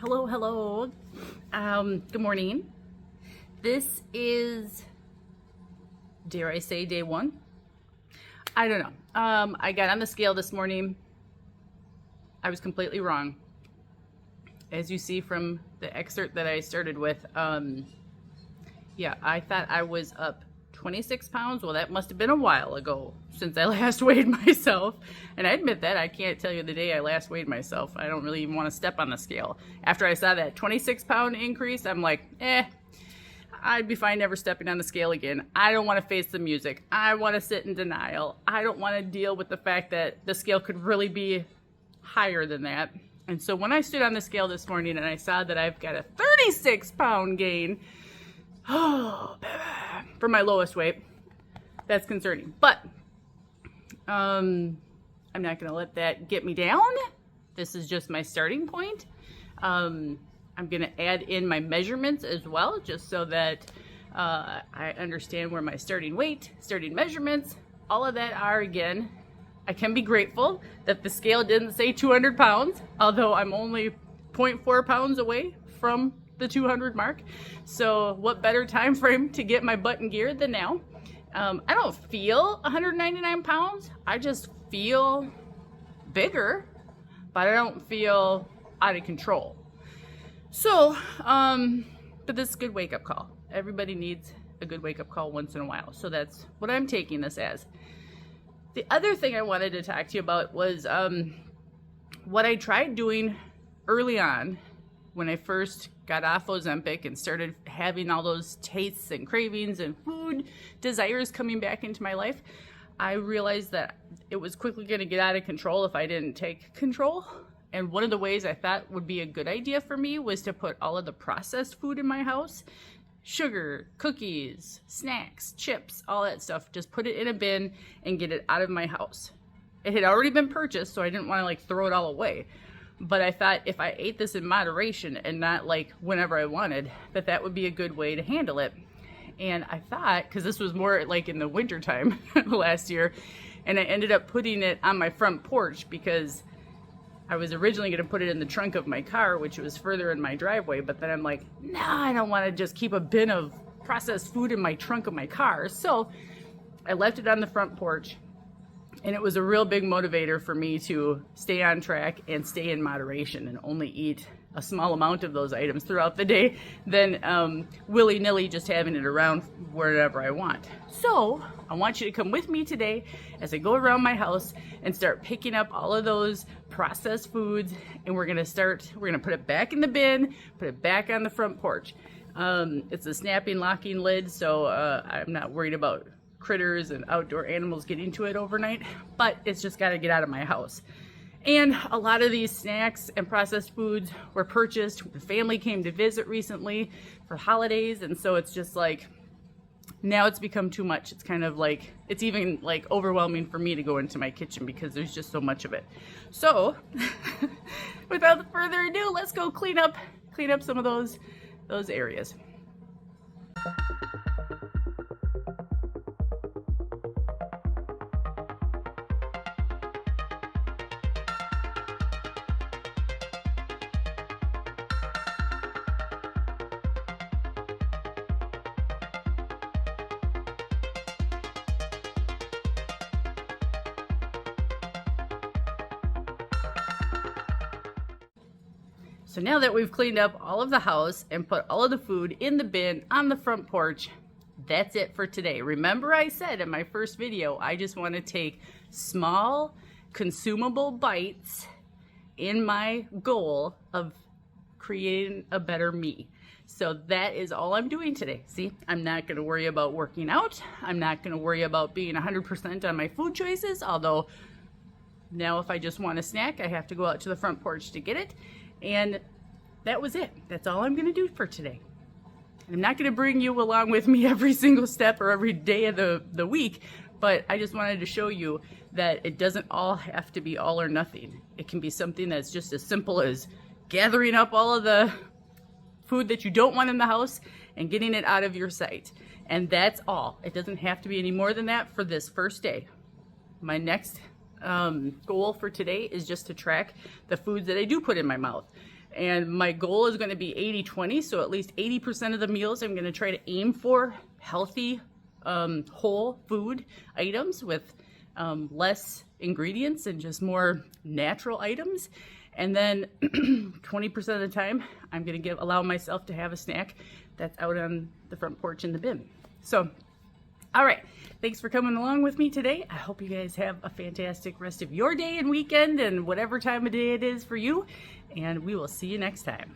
Hello, hello. Good morning. This is, dare I say, day one? I don't know. I got on the scale this morning. I was completely wrong. As you see from the excerpt that I started with, yeah, I thought I was up 26 pounds. Well, that must have been a while ago since I last weighed myself. And I admit that I can't tell you the day I last weighed myself. I don't really even want to step on the scale. After I saw that 26-pound increase, I'm like, I'd be fine never stepping on the scale again. I don't want to face the music. I want to sit in denial. I don't want to deal with the fact that the scale could really be higher than that. And so when I stood on the scale this morning and I saw that I've got a 36-pound gain, for my lowest weight, that's concerning. But I'm not going to let that get me down. This is just my starting point. I'm going to add in my measurements as well, just so that I understand where my starting weight, starting measurements, all of that are. Again, I can be grateful that the scale didn't say 200 pounds, although I'm only 0.4 pounds away from the 200 mark. So what better time frame to get my butt in gear than now? I don't feel 199 pounds. I just feel bigger, but I don't feel out of control. So, but this is a good wake-up call. Everybody needs a good wake-up call once in a while. So that's what I'm taking this as. The other thing I wanted to talk to you about was what I tried doing early on when I first got off Ozempic and started having all those tastes and cravings and food desires coming back into my life. I realized that it was quickly going to get out of control if I didn't take control. And one of the ways I thought would be a good idea for me was to put all of the processed food in my house, sugar, cookies, snacks, chips, all that stuff, just put it in a bin and get it out of my house. It had already been purchased, so I didn't want to throw it all away. But I thought if I ate this in moderation and not whenever I wanted, that would be a good way to handle it. And I thought, because this was more in the winter time last year, and I ended up putting it on my front porch because I was originally going to put it in the trunk of my car, which was further in my driveway. But then I'm like, no, I don't want to just keep a bin of processed food in my trunk of my car. So I left it on the front porch. And it was a real big motivator for me to stay on track and stay in moderation and only eat a small amount of those items throughout the day than willy-nilly just having it around wherever I want. So I want you to come with me today as I go around my house and start picking up all of those processed foods, and we're gonna put it back in the bin, put it back on the front porch. It's a snapping, locking lid, so I'm not worried about critters and outdoor animals getting to it overnight, but it's just got to get out of my house. And a lot of these snacks and processed foods were purchased. The family came to visit recently for holidays, and so it's just now it's become too much. It's kind of it's even overwhelming for me to go into my kitchen because there's just so much of it. So without further ado, let's go clean up some of those areas. So now that we've cleaned up all of the house and put all of the food in the bin on the front porch, that's it for today. Remember I said in my first video, I just want to take small, consumable bites in my goal of creating a better me. So that is all I'm doing today. See, I'm not going to worry about working out. I'm not going to worry about being 100% on my food choices, although now if I just want a snack, I have to go out to the front porch to get it. And that was it. That's all I'm going to do for today. I'm not going to bring you along with me every single step or every day of the week, but I just wanted to show you that it doesn't all have to be all or nothing. It can be something that's just as simple as gathering up all of the food that you don't want in the house and getting it out of your sight. And that's all. It doesn't have to be any more than that for this first day. My next goal for today is just to track the foods that I do put in my mouth. And my goal is going to be 80-20, so at least 80% of the meals I'm going to try to aim for healthy, whole food items with less ingredients and just more natural items. And then 20% of the time, I'm going to allow myself to have a snack that's out on the front porch in the bin. So, all right. Thanks for coming along with me today. I hope you guys have a fantastic rest of your day and weekend and whatever time of day it is for you. And we will see you next time.